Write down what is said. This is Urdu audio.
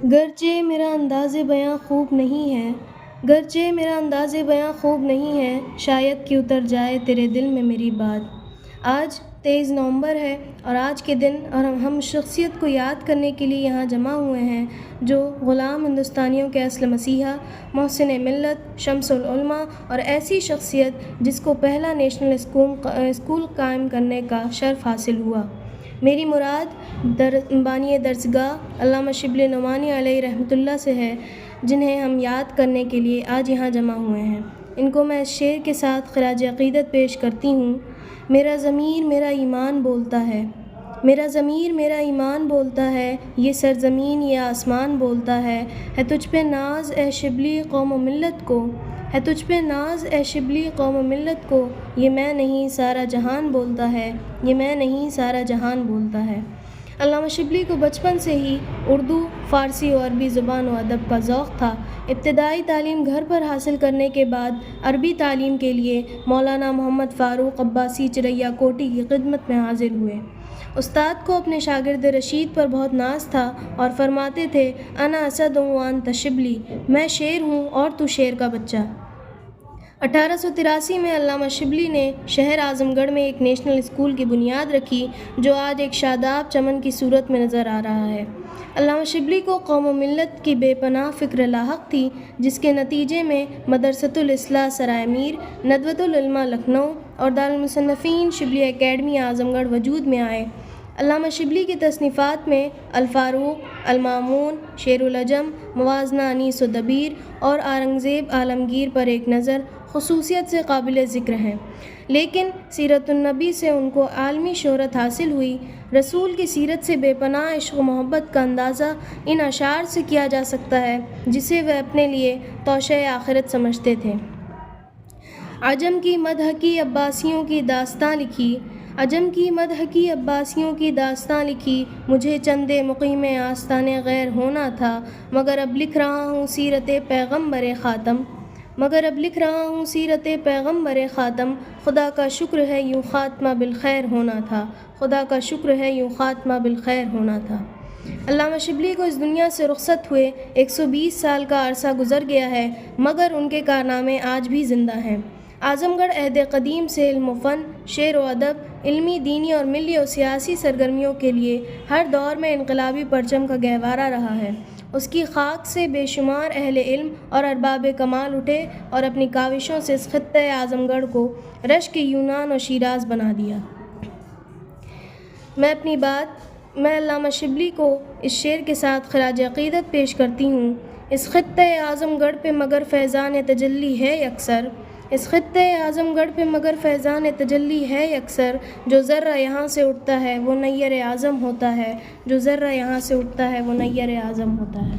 گرچہ میرا انداز بیاں خوب نہیں ہے، گرچہ میرا انداز بیاں خوب نہیں ہے، شاید کہ اتر جائے تیرے دل میں میری بات۔ آج 23 نومبر ہے اور آج کے دن اور ہم شخصیت کو یاد کرنے کے لیے یہاں جمع ہوئے ہیں جو غلام ہندوستانیوں کے اصل مسیحا، محسن ملت، شمس العلماء اور ایسی شخصیت جس کو پہلا نیشنل اسکول قائم کرنے کا شرف حاصل ہوا۔ میری مراد بانی درسگاہ علامہ شبلی نعمانی علیہ رحمۃ اللہ سے ہے، جنہیں ہم یاد کرنے کے لیے آج یہاں جمع ہوئے ہیں۔ ان کو میں اس شعر کے ساتھ خراج عقیدت پیش کرتی ہوں۔ میرا ضمیر میرا ایمان بولتا ہے، میرا ضمیر میرا ایمان بولتا ہے، یہ سرزمین یہ آسمان بولتا ہے تجھ پہ ناز اے شبلی قوم و ملت کو، ہے تجھ پہ ناز اے شبلی قوم و ملت کو، یہ میں نہیں سارا جہان بولتا ہے، یہ میں نہیں سارا جہان بولتا ہے۔ علامہ شبلی کو بچپن سے ہی اردو، فارسی و عربی زبان و ادب کا ذوق تھا۔ ابتدائی تعلیم گھر پر حاصل کرنے کے بعد عربی تعلیم کے لیے مولانا محمد فاروق عباسی چریا کوٹی کی خدمت میں حاضر ہوئے۔ استاد کو اپنے شاگرد رشید پر بہت ناز تھا اور فرماتے تھے انا اسد وانت شبلی، میں شیر ہوں اور تو شیر کا بچہ۔ 1883 میں علامہ شبلی نے شہر اعظم گڑھ میں ایک نیشنل اسکول کی بنیاد رکھی جو آج ایک شاداب چمن کی صورت میں نظر آ رہا ہے۔ علامہ شبلی کو قوم و ملت کی بے پناہ فکر لاحق تھی، جس کے نتیجے میں مدرسۃ الاصلاح سرائے میر، ندوۃ العلماء لکھنؤ اور دارالمصنفین شبلی اکیڈمی اعظم گڑھ وجود میں آئے۔ علامہ شبلی کی تصنیفات میں الفاروق، المامون، شیر العجم، موازنہ انیس و دبیر اور اورنگزیب عالمگیر پر ایک نظر خصوصیت سے قابل ذکر ہیں، لیکن سیرت النبی سے ان کو عالمی شہرت حاصل ہوئی۔ رسول کی سیرت سے بے پناہ عشق و محبت کا اندازہ ان اشعار سے کیا جا سکتا ہے جسے وہ اپنے لیے توشہ آخرت سمجھتے تھے۔ عجم کی مدح کی عباسیوں کی داستاں لکھی، عجم کی مدح کی عباسیوں کی داستاں لکھی، مجھے چند مقیم آستان غیر ہونا تھا، مگر اب لکھ رہا ہوں سیرت پیغمبر خاتم، مگر اب لکھ رہا ہوں سیرت پیغمبر خاتم، خدا کا شکر ہے یوں خاتمہ بالخیر ہونا تھا، خدا کا شکر ہے یوں خاتمہ بالخیر ہونا تھا۔ علامہ شبلی کو اس دنیا سے رخصت ہوئے 120 سال کا عرصہ گزر گیا ہے، مگر ان کے کارنامے آج بھی زندہ ہیں۔ اعظم گڑھ عہد قدیم سے علم و فن، شعر و ادب، علمی، دینی اور ملی و سیاسی سرگرمیوں کے لیے ہر دور میں انقلابی پرچم کا گہوارہ رہا ہے۔ اس کی خاک سے بے شمار اہل علم اور ارباب کمال اٹھے اور اپنی کاوشوں سے اس خطۂ اعظم گڑھ کو رشک یونان و شیراز بنا دیا۔ میں علامہ شبلی کو اس شعر کے ساتھ خراج عقیدت پیش کرتی ہوں۔ اس خطۂ اعظم گڑھ پہ مگر فیضان تجلی ہے یکسر، اس خطۂ اعظم گڑھ پہ مگر فیضان تجلی ہے یکسر، جو ذرہ یہاں سے اٹھتا ہے وہ نیر اعظم ہوتا ہے، جو ذرہ یہاں سے اٹھتا ہے وہ نیر اعظم ہوتا ہے۔